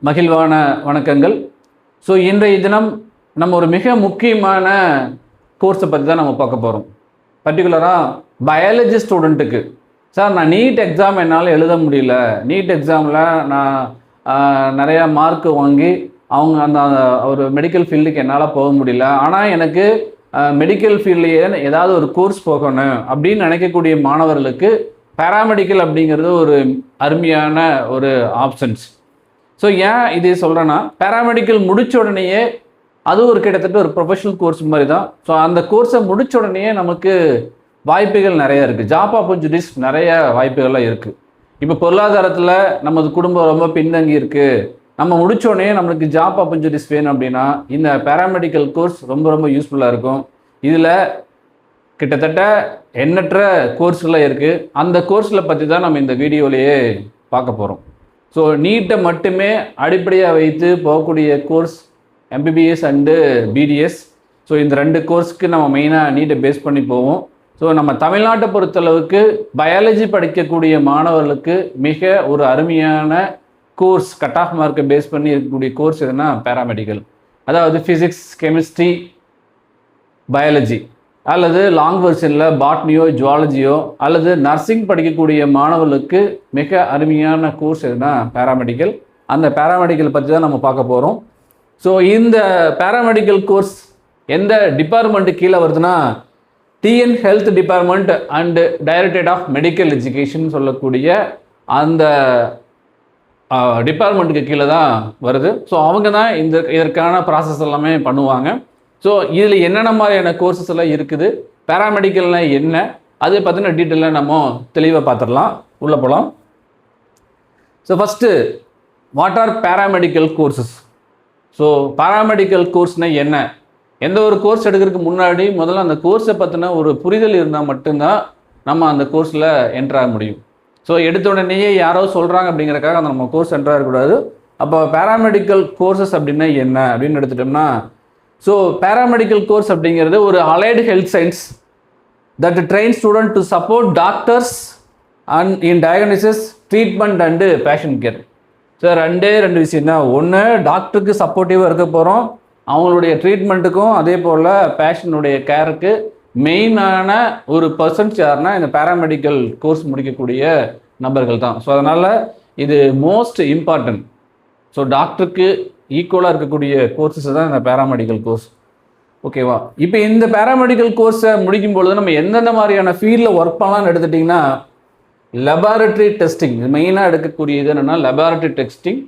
மகிழ்வான வணக்கங்கள். ஸோ இன்றைய தினம் நம்ம ஒரு மிக முக்கியமான கோர்ஸை பற்றி தான் நம்ம பார்க்க போகிறோம். பர்டிகுலராக பயாலஜி ஸ்டூடெண்ட்டுக்கு, சார் நான் நீட் எக்ஸாம் என்னால் எழுத முடியல, நீட் எக்ஸாமில் நான் நிறையா மார்க் வாங்கி அவங்க அந்த ஒரு மெடிக்கல் ஃபீல்டுக்கு என்னால் போக முடியல, ஆனால் எனக்கு மெடிக்கல் ஃபீல்ட்லேயே ஏதாவது ஒரு கோர்ஸ் போகணும் அப்படின்னு நினைக்கக்கூடிய மாணவர்களுக்கு பேராமெடிக்கல் அப்படிங்கிறது ஒரு அருமையான ஒரு ஆப்ஷன்ஸ். ஸோ ஏன் இது சொல்கிறேன்னா, பேராமெடிக்கல் முடித்த உடனேயே அது ஒரு கிட்டத்தட்ட ஒரு ப்ரொஃபஷனல் கோர்ஸ் மாதிரி தான். ஸோ அந்த கோர்ஸை முடித்த உடனேயே நமக்கு வாய்ப்புகள் நிறையா இருக்குது, ஜாப் ஆப்பர்ச்சுனிட்டிஸ் நிறைய வாய்ப்புகள்லாம் இருக்குது. இப்போ பொருளாதாரத்தில் நமது குடும்பம் ரொம்ப பின்தங்கி இருக்குது, நம்ம முடித்தோடனே நம்மளுக்கு ஜாப் ஆப்பர்ச்சுனிட்டிஸ் வேணும் அப்படின்னா இந்த பேராமெடிக்கல் கோர்ஸ் ரொம்ப ரொம்ப யூஸ்ஃபுல்லாக இருக்கும். இதில் கிட்டத்தட்ட எண்ணற்ற கோர்ஸ்லாம் இருக்குது. அந்த கோர்ஸில் பற்றி தான் நம்ம இந்த வீடியோலேயே பார்க்க போகிறோம். ஸோ நீட்டை மட்டுமே அடிப்படையாக வைத்து போகக்கூடிய course MBBS and BDS. So இந்த ரெண்டு கோர்ஸுக்கு நம்ம மெயினாக நீட்டை பேஸ் பண்ணி போவோம். ஸோ நம்ம தமிழ்நாட்டை பொறுத்தளவுக்கு பயாலஜி படிக்கக்கூடிய மாணவர்களுக்கு மிக ஒரு அருமையான கோர்ஸ், கட் ஆஃப் மார்க்கை பேஸ் பண்ணி இருக்கக்கூடிய கோர்ஸ் எதுனா பேராமெடிக்கல். அதாவது ஃபிசிக்ஸ், கெமிஸ்ட்ரி, பயாலஜி அல்லது லாங் வெர்ஷனில் பாட்னியோ ஜுவாலஜியோ அல்லது நர்சிங் படிக்கக்கூடிய மாணவர்களுக்கு மிக அருமையான கோர்ஸ் எதுனா பேராமெடிக்கல். அந்த பேராமெடிக்கல் பற்றி தான் நம்ம பார்க்க போகிறோம். ஸோ இந்த பேராமெடிக்கல் கோர்ஸ் எந்த டிபார்ட்மெண்ட்டு கீழே வருதுன்னா, TN health department and directorate of medical education சொல்லக்கூடிய அந்த டிபார்ட்மெண்ட்டுக்கு கீழே தான் வருது. ஸோ அவங்க தான் இதற்கான ப்ராசஸ் எல்லாமே பண்ணுவாங்க. ஸோ இதில் என்னென்ன மாதிரியான கோர்சஸ் எல்லாம் இருக்குது, பேராமெடிக்கல்னால் என்ன, அதை பற்றின டீட்டெயிலாக நம்ம தெளிவாக பார்த்துடலாம். உள்ளே போகலாம். So first, what are paramedical courses? So paramedical கோர்ஸ்னால் என்ன? எந்த ஒரு கோர்ஸ் எடுக்கிறதுக்கு முன்னாடி முதல்ல அந்த கோர்ஸை பற்றின ஒரு புரிதல் இருந்தால் மட்டும்தான் நம்ம அந்த கோர்ஸில் என்ட்ராக முடியும். ஸோ எடுத்த உடனேயே யாரோ சொல்கிறாங்க அப்படிங்கிறக்காக அந்த நம்ம கோர்ஸ் என்ட்ராக இருக்கக்கூடாது. அப்போ பேராமெடிக்கல் கோர்சஸ் அப்படின்னா என்ன அப்படின்னு எடுத்துட்டோம்னா, ஸோ பேராமெடிக்கல் கோர்ஸ் அப்படிங்கிறது ஒரு allied health science that train student to support doctors and in diagnosis, treatment and patient care. So ரெண்டு விஷயம் தான். ஒன்று, டாக்டருக்கு சப்போர்ட்டிவாக இருக்க போகிறோம், அவங்களுடைய ட்ரீட்மெண்ட்டுக்கும் அதே போல் பேஷண்ட்டுடைய கேருக்கு மெயினான ஒரு பர்சன்ஸ் யாருன்னா இந்த பேராமெடிக்கல் கோர்ஸ் முடிக்கக்கூடிய நபர்கள் தான். ஸோ அதனால் இது மோஸ்ட் இம்பார்ட்டன்ட். ஸோ டாக்டருக்கு ஈக்குவலாக இருக்கக்கூடிய கோர்ஸஸ் தான் இந்த பேராமெடிக்கல் கோர்ஸ். ஓகேவா? இப்போ இந்த பேராமெடிக்கல் கோர்ஸை முடிக்கும் பொழுது நம்ம எந்தெந்த மாதிரியான ஃபீல்டில் ஒர்க் பண்ணலான்னு எடுத்துட்டிங்கன்னா, லெபார்டரி டெஸ்டிங் மெயினாக எடுக்கக்கூடியது என்னென்னா லெபார்டரி டெஸ்டிங்.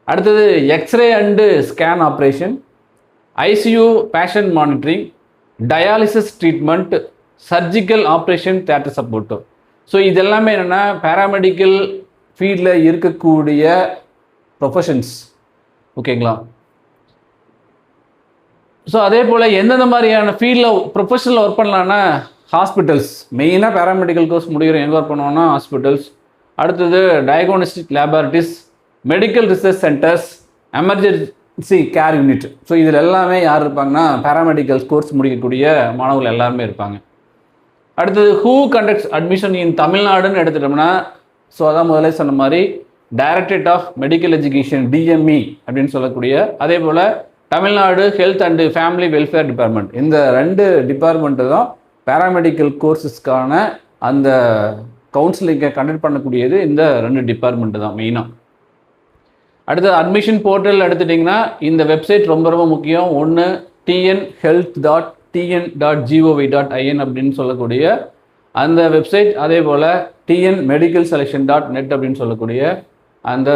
அடுத்தது X-ray and scan operation, ICU patient monitoring, dialysis treatment, surgical operation, theatre support. So இது எல்லாமே என்னென்னா பேராமெடிக்கல் ஃபீல்டில் இருக்கக்கூடிய ப்ரொஃபஷன்ஸ். ஓகேங்களா? ஸோ அதே போல் எந்தெந்த மாதிரியான ஃபீல்டில் ப்ரொஃபஷனல் ஒர்க் பண்ணலான்னா, ஹாஸ்பிட்டல்ஸ் மெயினாக பேராமெடிக்கல் கோர்ஸ் முடிக்கிறோம் எங்கே ஒர்க் பண்ணுவோன்னா ஹாஸ்பிட்டல்ஸ். அடுத்தது diagnostic laboratories, medical research centres, emergency care unit. So இதில் எல்லாமே யார் இருப்பாங்கன்னா பேராமெடிக்கல் கோர்ஸ் முடிக்கக்கூடிய மாணவர்கள் எல்லாருமே இருப்பாங்க. அடுத்தது ஹூ கண்டக்ட்ஸ் அட்மிஷன் இன் தமிழ்நாடுன்னு எடுத்துட்டோம்னா, ஸோ அதான் முதல்ல சொன்ன மாதிரி directorate of medical education, DME அப்படின்னு சொல்லக்கூடிய, அதே போல் Tamil Nadu health and family welfare department. இந்த ரெண்டு டிபார்ட்மெண்ட்டு தான் பேராமெடிக்கல் கோர்ஸஸ்க்கான அந்த கவுன்சிலிங்கை கண்டக்ட் பண்ணக்கூடியது. இந்த ரெண்டு டிபார்ட்மெண்ட்டு தான் மெயினாக. அடுத்தது அட்மிஷன் போர்ட்டல் எடுத்துட்டிங்கன்னா இந்த வெப்சைட் ரொம்ப ரொம்ப முக்கியம். ஒன்று tnhealth.tn.gov.in அப்படின்னு சொல்லக்கூடிய அந்த வெப்சைட், அதே போல் tnmedicalselection.net அப்படின்னு சொல்லக்கூடிய அந்த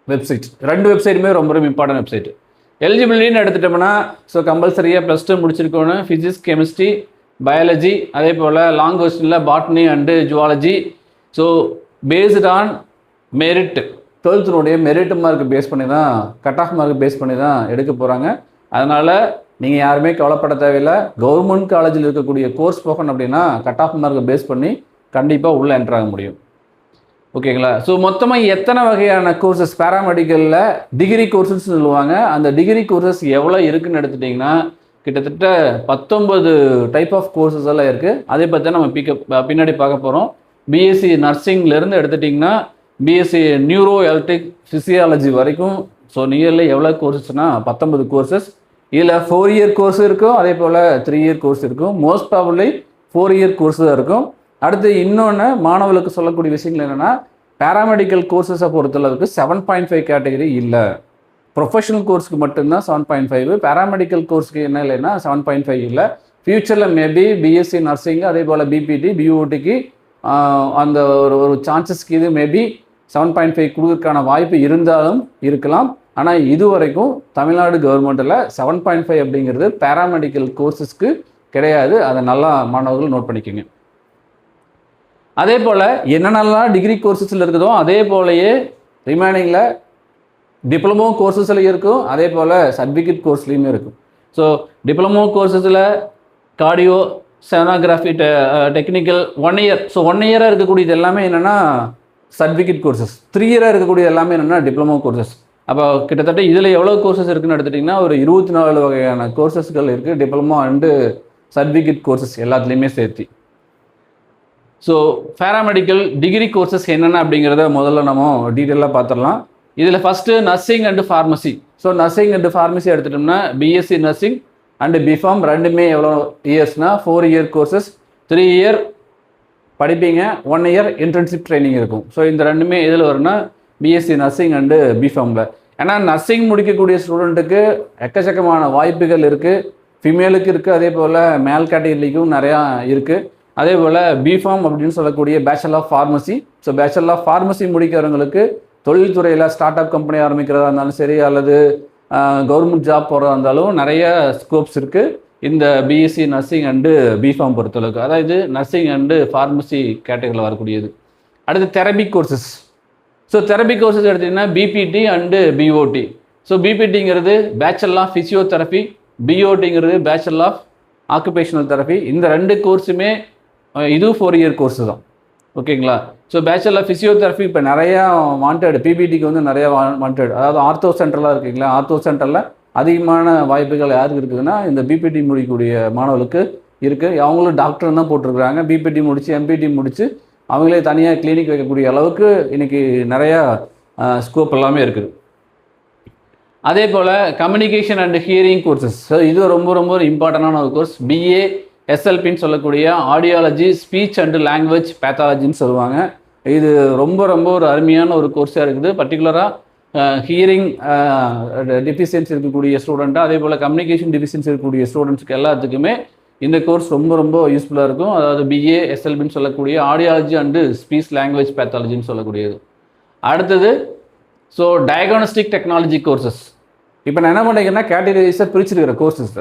வெப்சைட். ரெண்டு வெப்சைட்டுமே ரொம்ப ரொம்ப இம்பார்ட்டன்ட் வெப்சைட். எலிஜிபிலிட்டின்னு எடுத்துட்டோம்னா, ஸோ கம்பல்சரியாக +2 முடிச்சிருக்கணும், ஃபிசிக்ஸ், கெமிஸ்ட்ரி, பயாலஜி, அதே போல் லாங் வெர்ஷனில் botany and zoology. So based on merit, 12th merit mark base பண்ணி தான், கட் ஆஃப் மார்க் பேஸ் பண்ணி தான் எடுக்க போகிறாங்க. அதனால் நீங்கள் யாருமே கவலைப்பட தேவையில்லை. கவர்மெண்ட் காலேஜில் இருக்கக்கூடிய கோர்ஸ் போகணும் அப்படின்னா கட் ஆஃப் மார்க்கை பேஸ் பண்ணி கண்டிப்பாக உள்ளே என்ட்ராக முடியும். ஓகேங்களா? ஸோ மொத்தமாக எத்தனை வகையான கோர்சஸ் பேராமெடிக்கலில் டிகிரி கோர்சஸ் சொல்லுவாங்க. அந்த டிகிரி கோர்சஸ் எவ்வளோ இருக்குதுன்னு எடுத்துட்டிங்கன்னா கிட்டத்தட்ட 19 டைப் ஆஃப் கோர்சஸ் எல்லாம் இருக்குது. அதே பற்றி நம்ம பின்னாடி பார்க்க போகிறோம். பிஎஸ்சி நர்சிங்லேருந்து எடுத்துட்டிங்கன்னா பிஎஸ்சி நியூரோ எலக்ட்ரிக் ஃபிசியாலஜி வரைக்கும். ஸோ நியர்லி எவ்வளோ கோர்சஸ்னால் 19 கோர்சஸ். இதில் 4 இயர் கோர்ஸ் இருக்கும், அதே போல் 3 இயர் கோர்ஸ் இருக்கும். மோஸ்ட் ப்ராபப்ளி 4 இயர் கோர்ஸ் தான் இருக்கும். அடுத்து இன்னொன்று மாணவர்களுக்கு சொல்லக்கூடிய விஷயங்கள் என்னென்னா, பேராமெடிக்கல் கோர்சஸை பொறுத்தளவுக்கு 7.5 கேட்டகரி இல்லை. ப்ரொஃபஷனல் கோர்ஸுக்கு மட்டும்தான் 7.5. பேராமெடிக்கல் கோர்ஸுக்கு என்ன இல்லைன்னா 7.5 இல்லை. ஃப்யூச்சரில் மேபி பிஎஸ்சி நர்சிங் அதே போல் பிபிடி பிஓடிக்கு அந்த ஒரு சான்சஸ்க்கு இது மேபி 7.5 கொடுக்கறதுக்கான வாய்ப்பு இருந்தாலும் இருக்கலாம். ஆனால் இது வரைக்கும் தமிழ்நாடு கவர்மெண்ட்டில் 7.5 அப்படிங்கிறது பேராமெடிக்கல் கோர்சஸ்க்கு கிடையாது. அதை நல்லா மாணவர்கள் நோட் பண்ணிக்கோங்க. அதே போல் என்னென்னலாம் டிகிரி கோர்சஸில் இருக்குதோ அதே போலயே ரிமைனிங்கில் டிப்ளமோ கோர்சஸில் இருக்கும், அதே போல் சர்டிஃபிகேட் கோர்ஸ்லேயுமே இருக்கும். ஸோ டிப்ளமோ கோர்சஸில் cardio sonography technical 1 year. So 1 இயராக இருக்கக்கூடியது எல்லாமே என்னென்னா சர்டிஃபிகேட் கோர்சஸ். 3 இயராக இருக்கக்கூடிய எல்லாமே என்னென்னா டிப்ளமோ கோர்சஸ். அப்போ கிட்டத்தட்ட இதில் எவ்வளோ கோர்சஸ் இருக்குதுன்னு எடுத்துட்டிங்கன்னா ஒரு 24 வகையான கோர்சஸ்கள் இருக்குது, டிப்ளமோ அண்டு சர்டிஃபிகேட் கோர்சஸ் எல்லாத்துலேயுமே சேர்த்து. ஸோ பேராமெடிக்கல் டிகிரி கோர்சஸ் என்னென்ன அப்படிங்கிறத முதல்ல நம்ம டீட்டெயிலாக பார்த்துடலாம். இதில் first nursing and pharmacy. So nursing and pharmacy எடுத்துட்டோம்னா பிஎஸ்சி நர்சிங் அண்டு பிஃபார்ம் ரெண்டுமே எவ்வளோ இயர்ஸ்னால் 4 இயர் கோர்சஸ். 3 இயர் படிப்பீங்க, 1 இயர் இன்டர்ன்ஷிப் ட்ரைனிங் இருக்கும். ஸோ இந்த ரெண்டுமே எதில் வரும்னா பிஎஸ்சி நர்சிங் அண்டு பிஃபார்மில். ஏன்னா நர்சிங் முடிக்கக்கூடிய ஸ்டூடெண்ட்டுக்கு எக்கச்சக்கமான வாய்ப்புகள் இருக்குது. ஃபீமேலுக்கு இருக்குது, அதே போல் மேல் கேட்டகரிக்கும் நிறையா இருக்குது. அதே போல் பிஃபார்ம் அப்படின்னு சொல்லக்கூடிய bachelor of pharmacy. So bachelor of pharmacy முடிக்கிறவங்களுக்கு தொழில்துறையில் ஸ்டார்ட் அப் கம்பெனி ஆரம்பிக்கிறதா இருந்தாலும் சரி, அல்லது கவர்மெண்ட் ஜாப் போகிறதா இருந்தாலும் நிறைய ஸ்கோப்ஸ் இருக்குது இந்த பிஎஸ்சி நர்சிங் அண்டு பிஃபார்ம் பொறுத்தளவுக்கு. அதாவது நர்சிங் அண்டு ஃபார்மசி கேட்டகரியில் வரக்கூடியது. அடுத்து therapy courses. So therapy courses எடுத்திங்கன்னா பிபிடி அண்டு பிஓடி. ஸோ பிபிடிங்கிறது பேச்சுலர் ஆஃப் ஃபிசியோதெரபி, பிஓடிங்கிறது பேச்சுலர் ஆஃப் ஆக்குபேஷனல் தெரப்பி. இந்த 2 கோர்ஸுமே இதுவும் 4 இயர் கோர்ஸு தான். ஓகேங்களா? ஸோ பேச்சுலர் ஃபிசியோதெரப்பி இப்போ நிறையா வாண்டட், பிபிடிக்கு வந்து நிறையா வாண்டட். அதாவது ஆர்த்தோ சென்டர்லாம் இருக்குங்களா, ஆர்த்தோ சென்டரில் அதிகமான வாய்ப்புகள் யாருக்கு இருக்குதுன்னா இந்த பிபிடி முடிக்கக்கூடிய மாணவர்களுக்கு இருக்குது. அவங்களும் டாக்டர் தான் போட்டிருக்கிறாங்க. பிபிடி முடித்து எம்பிடி முடித்து அவங்களே தனியாக கிளினிக் வைக்கக்கூடிய அளவுக்கு இன்றைக்கி நிறையா ஸ்கோப் எல்லாமே இருக்குது. அதே போல் communication and hearing courses. So இது ரொம்ப ரொம்ப ஒரு இம்பார்ட்டண்டான ஒரு கோர்ஸ். பிஏ எஸ்எல்பின்னு சொல்லக்கூடிய ஆடியாலஜி ஸ்பீச் அண்டு லாங்குவேஜ் பேத்தாலஜின்னு சொல்லுவாங்க. இது ரொம்ப ரொம்ப ஒரு அருமையான ஒரு கோர்ஸாக இருக்குது. பர்டிகுலராக ஹியரிங் டெஃபிஷியன்சி இருக்கக்கூடிய ஸ்டூடெண்ட்டு, அதே போல் கம்யூனிகேஷன் டெஃபிஷியன்சி இருக்கக்கூடிய ஸ்டூடெண்ட்ஸ்க்கு எல்லாத்துக்குமே இந்த கோர்ஸ் ரொம்ப ரொம்ப யூஸ்ஃபுல்லாக இருக்கும். அதாவது பிஏ எஸ்எல்பின்னு சொல்லக்கூடிய ஆடியாலஜி அண்டு ஸ்பீச் லாங்குவேஜ் பேத்தாலஜின்னு சொல்லக்கூடியது. அடுத்தது ஸோ டயக்னாஸ்டிக் டெக்னாலஜி கோர்சஸ். இப்போ நான் என்ன பண்ணுறேங்கன்னா கேட்டகரிஸாக பிரிச்சிருக்கிற கோர்சஸ்.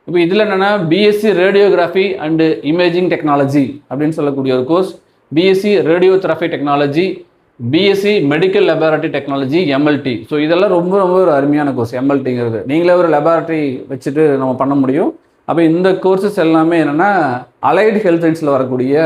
இப்போ இதில் என்னென்னா BSc radiography and imaging technology அப்படின்னு சொல்லக்கூடிய ஒரு course, BSc radiotherapy technology, BSc medical laboratory technology, MLD. So இதெல்லாம் ரொம்ப ரொம்ப ஒரு அருமையான கோர்ஸ். எம்எல்டிங்கிறது நீங்களே ஒரு லெபார்ட்டரி வச்சுட்டு நம்ம பண்ண முடியும். அப்போ இந்த கோர்சஸ் எல்லாமே என்னென்னா அலைடு ஹெல்த் சயின்ஸில் வரக்கூடிய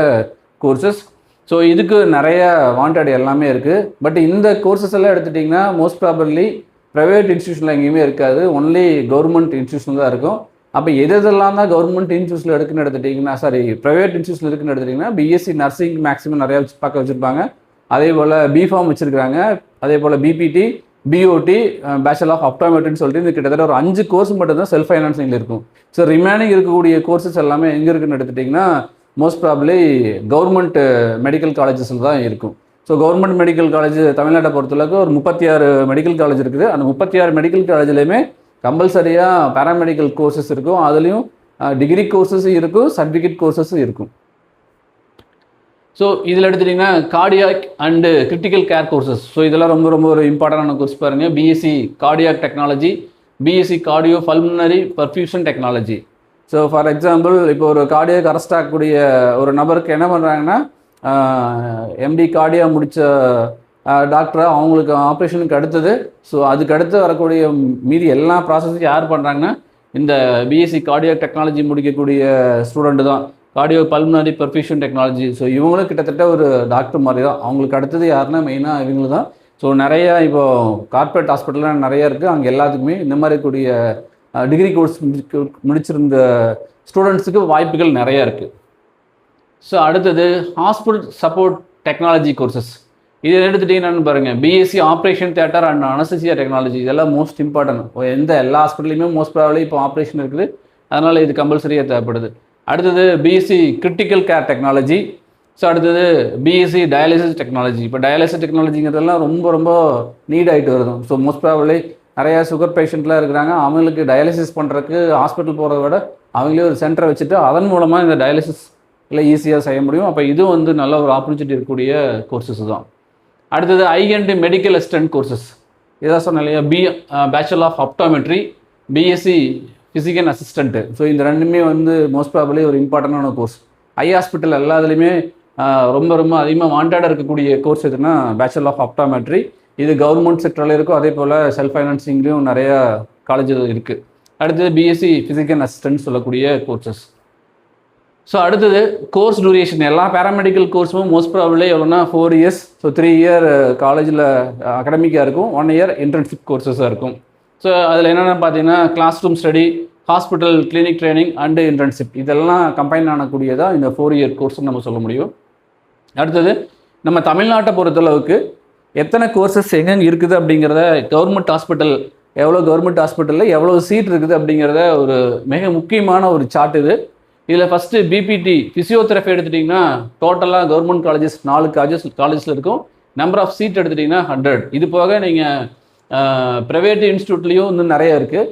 கோர்சஸ். ஸோ இதுக்கு நிறைய வாண்டட் எல்லாமே இருக்குது. பட் இந்த கோர்சஸ் எல்லாம் எடுத்துட்டிங்கன்னா மோஸ்ட் ப்ராபப்ளி ப்ரைவேட் இன்ஸ்டியூஷனில் எங்கேயுமே இருக்காது, ஒன்லி கவர்மெண்ட் இன்ஸ்டியூஷன் தான் இருக்கும். அப்போ எதெல்லாம் தான் கவர்மெண்ட் இன்ஸ்டியூஷனில் இருக்குன்னு எடுத்துட்டிங்கன்னா, ப்ரைவேட் இன்ஸ்டியூஷனில் இருக்குன்னு எடுத்துட்டிங்கன்னா பிஎஸ்சி நர்சிங் மேக்ஸிமம் நிறையா பார்க்க வச்சுருப்பாங்க. அதே போல் பிஃபார்ம் வச்சுருக்காங்க, அதே போல் பிபிடி, பிஓடி, பேச்சுலர் ஆஃப் ஆப்டோமெட்ரின்னு சொல்லிட்டு இந்த கிட்டத்தட்ட ஒரு 5 கோர்ஸ் மட்டும் தான் செல்ஃப் ஃபைனான்சிங்கில் இருக்கும். ஸோ ரிமைனிங் இருக்கக்கூடிய கோர்சஸ் எல்லாமே எங்கே இருக்குன்னு எடுத்துட்டிங்கன்னா மோஸ்ட் ப்ராபப்ளி கவர்மெண்ட் மெடிக்கல் காலேஜஸில் தான் இருக்கும். ஸோ கவர்மெண்ட் மெடிக்கல் காலேஜ் தமிழ்நாட்டை பொறுத்தளவுக்கு ஒரு 36 மெடிக்கல் காலேஜ் இருக்குது. அந்த 36 மெடிக்கல் காலேஜ்லேயுமே கம்பல்சரியாக பேராமெடிக்கல் கோர்சஸ் இருக்கும். அதுலேயும் டிகிரி கோர்சஸும் இருக்கும், சர்டிஃபிகேட் கோர்சஸும் இருக்கும். ஸோ இதில் எடுத்துட்டிங்கன்னா cardiac and critical care courses. So இதெல்லாம் ரொம்ப ரொம்ப ஒரு இம்பார்ட்டண்டான கோர்ஸ் பாருங்கள். BSc cardiac technology, BSc cardio pulmonary perfusion technology. So for example இப்போ ஒரு கார்டியாக் அரெஸ்ட் ஆகக்கூடிய ஒரு நபருக்கு என்ன பண்ணுறாங்கன்னா எம்டி கார்டியா முடித்த டாக்டராக அவங்களுக்கு ஆப்ரேஷனுக்கு அடுத்தது, ஸோ அதுக்கு அடுத்து வரக்கூடிய மீதி எல்லா ப்ராசஸும் யார் பண்ணுறாங்கன்னா இந்த பிஎஸ்சி கார்டியாக் டெக்னாலஜி முடிக்கக்கூடிய ஸ்டூடெண்ட்டு தான், cardio pulmonary perfusion technology. So இவங்களும் கிட்டத்தட்ட ஒரு டாக்டர் மாதிரி தான். அவங்களுக்கு அடுத்தது யாருன்னா மெயினாக இவங்க தான். ஸோ நிறையா இப்போது கார்ப்பரேட் ஹாஸ்பிட்டல்லாம் நிறையா இருக்குது. அங்கே எல்லாத்துக்குமே இந்த மாதிரி கூடிய டிகிரி கோர்ஸ் முடிச்சிருந்த ஸ்டூடெண்ட்ஸுக்கு வாய்ப்புகள் நிறையா இருக்குது. ஸோ அடுத்தது ஹாஸ்பிட்டல் சப்போர்ட் டெக்னாலஜி கோர்சஸ். இது எடுத்துட்டீங்கன்னு பாருங்கள், BSc operation theatre and anaesthesia technology, இதெல்லாம் மோஸ்ட் இம்பார்ட்டன்ட். எல்லா ஹாஸ்பிட்டலையுமே மோஸ்ட் ப்ராபப்லி இப்போ ஆப்ரேஷன் இருக்குது, அதனால் இது கம்பல்சரியாக தேவைப்படுது. அடுத்தது BSc critical care technology. So அடுத்தது பிஎஸ்சி டயாலிசிஸ் டெக்னாலஜி. இப்போ டயாலிசிஸ் டெக்னாலஜிங்கிறதெல்லாம் ரொம்ப ரொம்ப நீட் ஆகிட்டு வருது. ஸோ மோஸ்ட் ப்ராபப்லி நிறையா சுகர் பேஷண்ட்லாம் இருக்கிறாங்க, அவங்களுக்கு டயாலிசிஸ் பண்ணுறதுக்கு ஹாஸ்பிட்டல் போகிறத விட அவங்களே ஒரு சென்டரை வச்சுட்டு அதன் மூலமாக இந்த டயாலிசிஸ் இல்லை ஈஸியாக செய்ய முடியும். அப்போ இதுவும் வந்து நல்ல ஒரு ஆப்பர்ச்சுனிட்டி இருக்கக்கூடிய கோர்சஸ் தான். அடுத்தது ஐஎன்டி மெடிக்கல் அசிஸ்டன்ட் கோர்சஸ். இதான் சொன்னேன் இல்லையா, bachelor of optometry, BSc physical assistant. So இந்த ரெண்டுமே வந்து மோஸ்ட் ப்ராபப்லி ஒரு இம்பார்ட்டண்டான கோர்ஸ். ஐ ஹாஸ்பிட்டல் எல்லாத்துலேயுமே ரொம்ப ரொம்ப அதிகமாக வாண்டடாக இருக்கக்கூடிய கோர்ஸ் எதுனா பேச்சுலர் ஆஃப் ஆப்டோமெட்ரி. இது கவர்மெண்ட் செக்டரில் இருக்கும், அதே போல் செல்ஃப் ஃபைனான்சிங்லேயும் நிறையா காலேஜ் இருக்குது. அடுத்தது பிஎஸ்சி ஃபிசிக்கல் அசிஸ்டன்ட் சொல்லக்கூடிய கோர்சஸ். ஸோ அடுத்தது கோர்ஸ் டூரேஷன். எல்லா பேராமெடிக்கல் கோர்ஸும் மோஸ்ட் ப்ராபப்லி எவ்வளோனா 4 இயர்ஸ். ஸோ 3 இயர் காலேஜில் அகடமிக்காக இருக்கும், 1 இயர் இன்டர்ன்ஷிப் கோர்சஸாக இருக்கும். ஸோ அதில் என்னென்ன பார்த்தீங்கன்னா class room study, hospital clinic training and internship, இதெல்லாம் கம்பைன் ஆனக்கூடியதாக இந்த 4 இயர் கோர்ஸ்னு நம்ம சொல்ல முடியும். அடுத்தது நம்ம தமிழ்நாட்டை பொறுத்தளவுக்கு எத்தனை கோர்சஸ் எங்கெங்கே இருக்குது அப்படிங்கிறத, கவர்மெண்ட் ஹாஸ்பிட்டல் கவர்மெண்ட் ஹாஸ்பிட்டலில் எவ்வளோ சீட் இருக்குது அப்படிங்கிறத ஒரு மிக முக்கியமான ஒரு சார்ட் இது. இதில் ஃபஸ்ட்டு பிபிடி ஃபிசியோதெரபி எடுத்துட்டிங்கன்னா டோட்டலாக கவர்மெண்ட் காலேஜஸ் 4 காலேஜஸில் இருக்கும். நம்பர் ஆஃப் சீட் எடுத்துட்டிங்கன்னா 100. இது போக நீங்கள் ப்ரைவேட் இன்ஸ்டியூட்லேயும் இன்னும் நிறைய இருக்குது.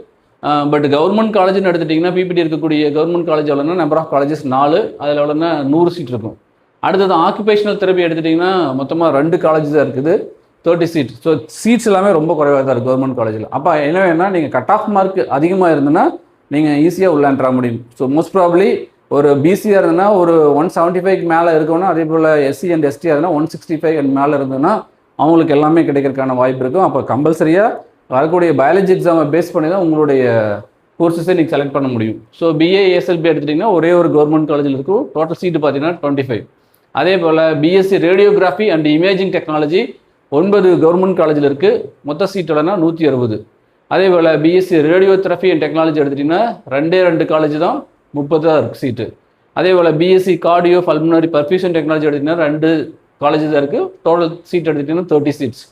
பட் கவர்மெண்ட் காலேஜ்னு எடுத்துட்டிங்கன்னா பிபிடி இருக்கக்கூடிய கவர்மெண்ட் காலேஜ் எவ்வளோன்னா நம்பர் ஆஃப் காலேஜஸ் 4, அதில் எவ்வளோன்னா 100 சீட் இருக்கும். அடுத்தது ஆக்குபேஷனல் தெரப்பி எடுத்துட்டிங்கன்னா மொத்தமாக 2 காலேஜ் தான் இருக்குது, 30 சீட். ஸோ சீட்ஸ் எல்லாமே ரொம்ப குறைவாக தான் இருக்குது கவர்மெண்ட் காலேஜில். அப்போ என்ன வேணுன்னா நீங்கள் கட் ஆஃப் மார்க் அதிகமாக இருந்ததுன்னா நீங்கள் ஈஸியாக உள்ளான்ற முடியும். ஸோ மோஸ்ட் ப்ராபப்லி ஒரு பிசியாக இருந்ததுன்னா ஒரு 175 மேலே இருக்கணும், அதே போல் எஸ்சி அண்ட் எஸ்டியாக இருந்தால் 165 அண்ட் மேலே இருந்ததுன்னா அவங்களுக்கு எல்லாமே கிடைக்கிறதுக்கான வாய்ப்பு இருக்கும். அப்போ கம்பல்சரியாக வரக்கூடிய பயாலஜி எக்ஸாமை பேஸ் பண்ணி தான் உங்களுடைய கோர்ஸஸை நீங்கள் செலக்ட் பண்ண முடியும். ஸோ பிஏ ஏஎஸ்எல்பி எடுத்துட்டிங்கன்னா ஒரே ஒரு கவர்மெண்ட் காலேஜில் இருக்கும், டோட்டல் சீட்டு பார்த்தீங்கன்னா 25. அதே போல் BSc radiography and imaging technology 9 government காலேஜில் இருக்குது, மொத்த சீட்டோடனா 160. அதே போல் பிஎஸ்சி ரேடியோதெரபி அண்ட் டெக்னாலஜி எடுத்துட்டிங்கன்னா 2 காலேஜ் தான், 30 தான் இருக்குது சீட்டு. அதே போல் BSc cardio pulmonary perfusion technology எடுத்திங்கன்னா 2 காலேஜ் தான் இருக்குது, டோட்டல் சீட் எடுத்துட்டிங்கன்னா 30 சீட்ஸ்.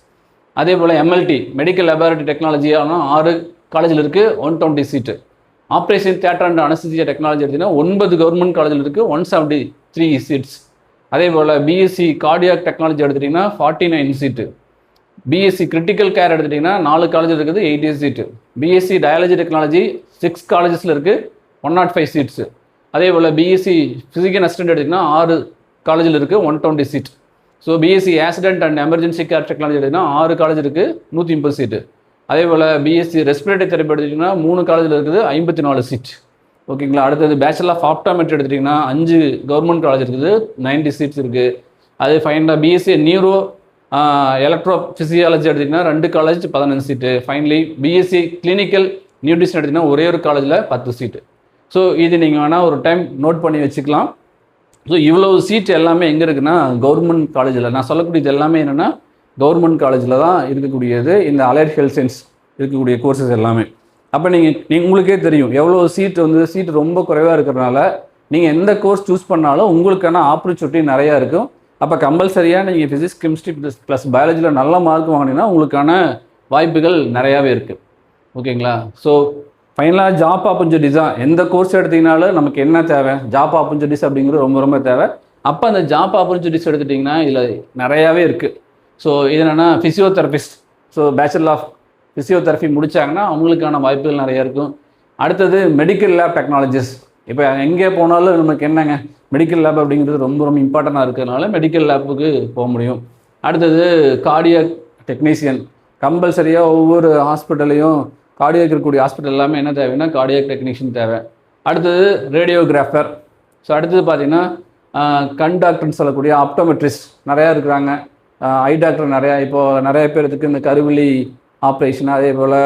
அதே போல் எம்எல்டி மெடிக்கல் லேபரட்டரி டெக்னாலஜி ஆனால் 6 காலேஜில் இருக்குது, 120 seat. Operation theatre and anaesthesia technology எடுத்திங்கன்னா 9 கவர்மெண்ட் காலேஜில் இருக்குது, 173 சீட்ஸ். அதே போல் பிஎஸ்சி கார்டியாக் டெக்னாலஜி எடுத்துட்டிங்கன்னா 49 சீட்டு. பிஎஸ்சி கிரிட்டிக்கல் கேர் எடுத்துட்டிங்கன்னா 4 காலேஜில் இருக்குது, 80 சீட்டு. பிஎஸ்சி டயாலஜி டெக்னாலஜி 6 காலேஜஸில் இருக்குது, 105 சீட்ஸு. அதே போல் பிஎஸ்சி ஃபிசிக்கல் அசிஸ்டன்ட் எடுத்திங்கன்னா 6 காலேஜில் இருக்குது, 120 seat. So BSc accident and emergency care technology எடுத்திங்கன்னா 6 காலேஜ் இருக்குது, 130 சீட்டு. அதே போல் பிஎஸ்சி ரெஸ்பிரேட்டரி தெரப்பி எடுத்திங்கன்னா 3 காலேஜில் இருக்குது, 54 சீட். ஓகேங்களா. அடுத்தது பேச்சுலர் ஆஃப் ஆப்டோமெட்ரி எடுத்துட்டிங்கன்னா 5 கவர்மெண்ட் காலேஜ் இருக்குது, 90 சீட்ஸ் இருக்குது. அது ஃபைனலாக பிஎஸ்சி நியூரோ எலக்ட்ரோ ஃபிசியாலஜி எடுத்திங்கன்னா 2 காலேஜ் 15 சீட்டு. ஃபைனலி பிஎஸ்சி கிளினிக்கல் நியூட்ரிஷன் எடுத்திங்கன்னா ஒரே ஒரு காலேஜில் 10 சீட்டு. ஸோ இது நீங்கள் வேணால் ஒரு டைம் நோட் பண்ணி வச்சுக்கலாம். ஸோ இவ்வளோ சீட் எல்லாமே எங்கே இருக்குன்னா கவர்மெண்ட் காலேஜில். நான் சொல்லக்கூடியது எல்லாமே என்னென்னா கவர்மெண்ட் காலேஜில் தான் இருக்கக்கூடியது, இந்த அலைட் ஹெல்த் சயின்ஸ் இருக்கக்கூடிய கோர்சஸ் எல்லாமே. அப்போ நீங்கள் உங்களுக்கே தெரியும் எவ்வளோ சீட்டு ரொம்ப குறைவாக இருக்கிறனால நீங்கள் எந்த கோர்ஸ் சூஸ் பண்ணாலும் உங்களுக்கான ஆப்பர்ச்சுனிட்டி நிறையா இருக்கும். அப்போ கம்பல்சரியாக நீங்கள் ஃபிசிக்ஸ் கெமிஸ்ட்ரி ப்ளஸ் பயாலஜியில் நல்ல மார்க் வாங்கினீங்கன்னா உங்களுக்கான வாய்ப்புகள் நிறையாவே இருக்குது. ஓகேங்களா. ஸோ ஃபைனலாக ஜாப் ஆப்பர்ச்சுனிட்டிஸ் தான். எந்த கோர்ஸ் எடுத்திங்கனாலும் நமக்கு என்ன தேவை, ஜாப் ஆப்பர்ச்சுனிட்டிஸ் அப்படிங்கிறது ரொம்ப ரொம்ப தேவை. அப்போ அந்த ஜாப் ஆப்பர்ச்சுனிட்டிஸ் எடுத்துட்டிங்கன்னா இதில் நிறையாவே இருக்குது. ஸோ இது என்னென்னா physiotherapist, so bachelor of physiotherapy முடித்தாங்கன்னா அவங்களுக்கான வாய்ப்புகள் நிறையா இருக்கும். அடுத்தது மெடிக்கல் லேப் டெக்னாலஜிஸ். இப்போ எங்கே போனாலும் நமக்கு என்னங்க மெடிக்கல் லேப் அப்படிங்கிறது ரொம்ப ரொம்ப இம்பார்ட்டண்ட்டாக இருக்கிறதுனால மெடிக்கல் லேப்புக்கு போக முடியும். அடுத்தது கார்டியாக் டெக்னீஷியன். கம்பல்சரியாக ஒவ்வொரு ஹாஸ்பிட்டல்லையும் கார்டியாக் இருக்கக்கூடிய ஹாஸ்பிட்டல் எல்லாமே என்ன தேவைன்னா கார்டியாக் டெக்னீஷியன் தேவை. அடுத்தது ரேடியோகிராஃபர். ஸோ அடுத்தது பார்த்திங்கன்னா கண் டாக்டர்னு சொல்லக்கூடிய ஆப்டோமெட்ரிஸ்ட் நிறையா இருக்கிறாங்க. ஐ டாக்டர் நிறையா, இப்போது நிறைய பேருக்கு இந்த கருவிழி ஆப்ரேஷன், அதே போல்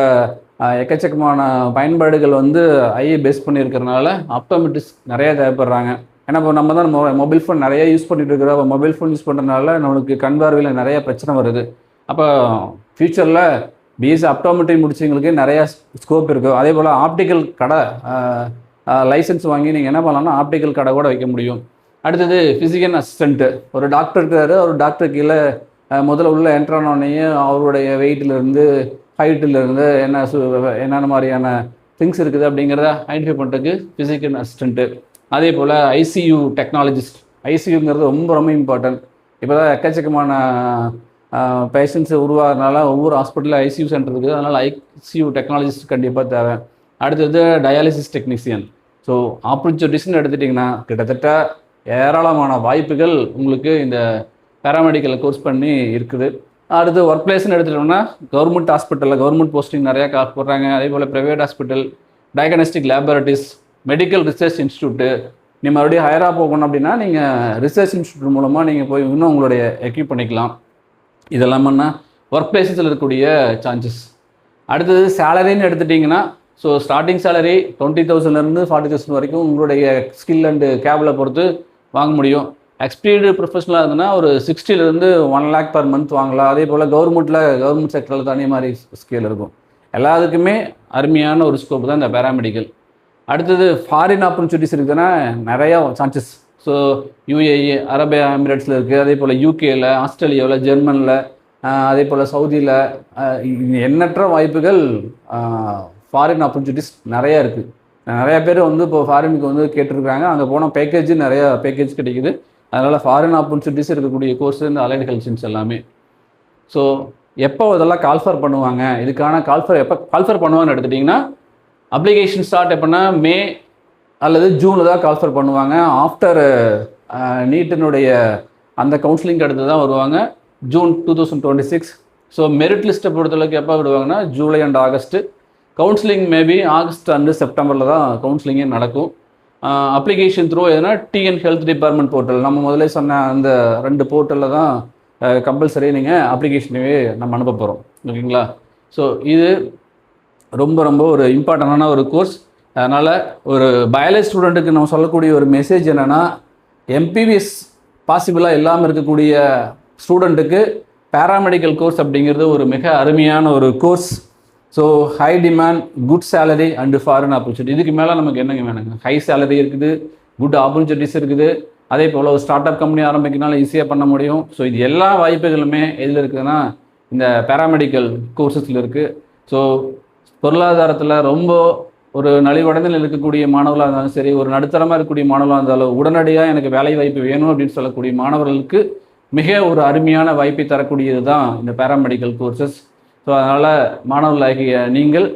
எக்கச்சக்கமான பயன்பாடுகள் வந்து ஐயை பேஸ் பண்ணியிருக்கிறதுனால ஆப்டோமெட்ரிஸ்ட் நிறையா தேவைப்படுறாங்க. ஏன்னா இப்போ நம்ம தான் மொபைல் ஃபோன் நிறைய யூஸ் பண்ணிட்டு இருக்கிறோம். அப்போ மொபைல் ஃபோன் யூஸ் பண்ணுறதுனால நம்மளுக்கு கண் பார்வையில் நிறைய பிரச்சனை வருது. அப்போ ஃப்யூச்சரில் பிஎஸ்சி ஆப்டோமெட்ரி முடிச்சவங்களுக்கு நிறையா ஸ்கோப் இருக்குது. அதே போல் ஆப்டிக்கல் கடை லைசன்ஸ் வாங்கி நீங்கள் என்ன பண்ணலாம்னா ஆப்டிக்கல் கடை கூட வைக்க முடியும். அடுத்தது ஃபிசிக்கல் அசிஸ்டண்ட்டு. ஒரு டாக்டர் இருக்காரு, ஒரு டாக்டர் கீழே முதல்ல உள்ள என்ட்ரானோடனே அவருடைய வெயிட்டிலேருந்து ஹைட்டிலேருந்து என்னென்ன மாதிரியான திங்ஸ் இருக்குது அப்படிங்கிறத ஐடென்டிஃபை பண்ணுறதுக்கு ஃபிசிக்கல் அசிஸ்டண்ட்டு. அதே போல் ஐசியூ டெக்னாலஜிஸ்ட். ஐசியூங்கிறது ரொம்ப ரொம்ப இம்பார்ட்டன்ட். இப்போ தான் எக்கச்சக்கமான பேஷண்ட்ஸ் உருவாகிறதுனால ஒவ்வொரு ஹாஸ்பிட்டலில் ஐசியூ சென்டர் இருக்குது. அதனால் ஐசியூ டெக்னாலஜிஸ்ட் கண்டிப்பாக தேவை. அடுத்தது டயாலிசிஸ் டெக்னீஷியன். ஸோ ஆப்பர்ச்சுனிட்டிஸ்ன்னு எடுத்துட்டிங்கன்னா கிட்டத்தட்ட ஏராளமான வாய்ப்புகள் உங்களுக்கு இந்த பேராமெடிக்கல் கோர்ஸ் பண்ணி இருக்குது. அடுத்து ஒர்க் பிளேஸ்ன்னு எடுத்துட்டோம்னா கவர்மெண்ட் ஹாஸ்பிட்டலில் கவர்மெண்ட் போஸ்டிங் நிறையா காசு போடுறாங்க. அதே போல் private hospital, diagnostic laboratories, medical research institute. நீ மறுபடியும் ஹையராக போகணும் அப்படின்னா நீங்கள் ரிசர்ச் இன்ஸ்டியூட் மூலமாக நீங்கள் போய் இன்னும் உங்களுடைய எக்யூப் பண்ணிக்கலாம். இதெல்லாமன்னா ஒர்க் பிளேஸஸில் இருக்கக்கூடிய சான்சஸ். அடுத்தது சேலரின்னு எடுத்துட்டிங்கன்னா ஸோ ஸ்டார்டிங் சேலரி 20,000லேருந்து 40,000 வரைக்கும் உங்களுடைய ஸ்கில் அண்டு கேபில் பொறுத்து வாங்க முடியும். எக்ஸ்பீரியன்டு ப்ரொஃபஷனலாக இருந்ததுன்னா ஒரு 60லேருந்து 1 lakh per month வாங்கலாம். அதே போல் கவர்மெண்ட் செக்டரில் தனி மாதிரி ஸ்கேல் இருக்கும். எல்லாத்துக்குமே அருமையான ஒரு ஸ்கோப் தான் இந்த பேராமெடிக்கல். அடுத்தது ஃபாரின் ஆப்பர்ச்சுனிட்டிஸ் இருக்குதுன்னா நிறையா சான்சஸ். ஸோ யூஏஇ, அரபு எமிரேட்ஸில் இருக்குது. அதே போல் யூகேயில், ஆஸ்திரேலியாவில், ஜெர்மனில், அதே போல் சவுதியில் எண்ணற்ற வாய்ப்புகள் ஃபாரின் ஆப்பர்ச்சுனிட்டிஸ் நிறையா இருக்குது. நிறையா பேர் இப்போ ஃபாரினுக்கு கேட்டிருக்காங்க. அங்கே போனால் நிறையா பேக்கேஜ் கிடைக்குது. அதனால் ஃபாரின் ஆப்பர்ச்சுனிட்டிஸ் இருக்கக்கூடிய கோர்ஸ் இந்த அலைடு ஹெல்த் சயின்ஸ் எல்லாமே. ஸோ எப்போ இதெல்லாம் கால்ஃபர் பண்ணுவாங்க, இதுக்கான எப்போ கால்ஃபர் பண்ணுவாங்கன்னு எடுத்துட்டிங்கன்னா அப்ளிகேஷன் ஸ்டார்ட் எப்போனா மே அல்லது ஜூனில் தான் கால்ஃபர் பண்ணுவாங்க. ஆஃப்டர் நீட்டினுடைய அந்த கவுன்சிலிங் அடுத்து தான் வருவாங்க, ஜூன் 2026. ஸோ மெரிட் லிஸ்ட்டை பொறுத்தளவுக்கு எப்போ விடுவாங்கன்னா July and August. Counselling maybe August and செப்டம்பரில் தான் கவுன்சிலிங்கே நடக்கும். அப்ளிகேஷன் த்ரூ எதுனா டிஎன் ஹெல்த் டிபார்ட்மெண்ட் போர்ட்டல், நம்ம முதல்ல சொன்ன அந்த 2 போர்ட்டலில் தான் கம்பல்சரி நீங்கள் அப்ளிகேஷனவே நம்ம அனுப்ப போகிறோம். ஓகேங்களா? ஸோ இது ரொம்ப ரொம்ப ஒரு இம்பார்ட்டண்டான ஒரு கோர்ஸ். அதனால் ஒரு பயாலஜி ஸ்டூடெண்ட்டுக்கு நம்ம சொல்லக்கூடிய ஒரு மெசேஜ் என்னென்னா, எம்பிபிஎஸ் பாசிபிளாக இல்லாமல் இருக்கக்கூடிய ஸ்டூடெண்ட்டுக்கு பேராமெடிக்கல் கோர்ஸ் அப்படிங்கிறது ஒரு மிக அருமையான ஒரு course. So high demand, good salary and foreign opportunity. இதுக்கு மேலே நமக்கு என்னங்க வேணுங்க? ஹை சேலரி இருக்குது, குட் ஆப்பர்ச்சுனிட்டிஸ் இருக்குது. அதே போல் ஒரு ஸ்டார்ட் அப் கம்பெனி ஆரம்பிக்கனாலும் ஈஸியாக பண்ண முடியும். ஸோ இது எல்லா வாய்ப்புகளுமே எதில் இருக்குதுன்னா இந்த பேராமெடிக்கல் கோர்ஸஸில் இருக்குது. ஸோ பொருளாதாரத்தில் ரொம்ப ஒரு நலிவடைந்தில் இருக்கக்கூடிய மாணவர்களாக இருந்தாலும் சரி, ஒரு நடுத்தரமாக இருக்கக்கூடிய மாணவர்களாக இருந்தாலும் உடனடியாக எனக்கு வேலை வாய்ப்பு வேணும் அப்படின்னு சொல்லக்கூடிய மாணவர்களுக்கு மிக ஒரு அருமையான வாய்ப்பை தரக்கூடியது தான் இந்த பேராமெடிக்கல் கோர்சஸ். ஸோ அதனால் மாணவர்களாகிய நீங்கள்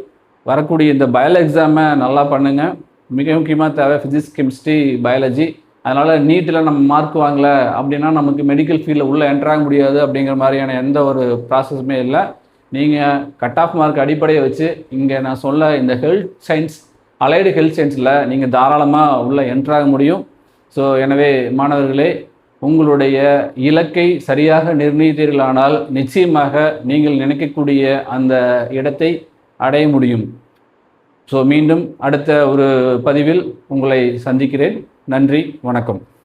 வரக்கூடிய இந்த பயோ எக்ஸாமை நல்லா பண்ணுங்கள். மிக முக்கியமாக தேவை ஃபிசிக்ஸ், கெமிஸ்ட்ரி, பயாலஜி. அதனால் நீட்டில் நம்ம மார்க் வாங்கலை அப்படின்னா நமக்கு மெடிக்கல் ஃபீல்டில் உள்ளே என்ட்ராக முடியாது அப்படிங்கிற மாதிரியான எந்த ஒரு ப்ராசஸுமே இல்லை. நீங்கள் கட் ஆஃப் மார்க் அடிப்படையை வச்சு இங்கே நான் சொல்ல இந்த ஹெல்த் சயின்ஸ், அலைடு ஹெல்த் சயின்ஸில் நீங்கள் தாராளமாக உள்ளே என்ட்ராக முடியும். ஸோ எனவே மாணவர்களே, உங்களுடைய இலக்கை சரியாக நிர்ணயித்தீர்களானால் நிச்சயமாக நீங்கள் நினைக்கக்கூடிய அந்த இடத்தை அடைய முடியும். ஸோ மீண்டும் அடுத்த ஒரு பதிவில் உங்களை சந்திக்கிறேன். நன்றி, வணக்கம்.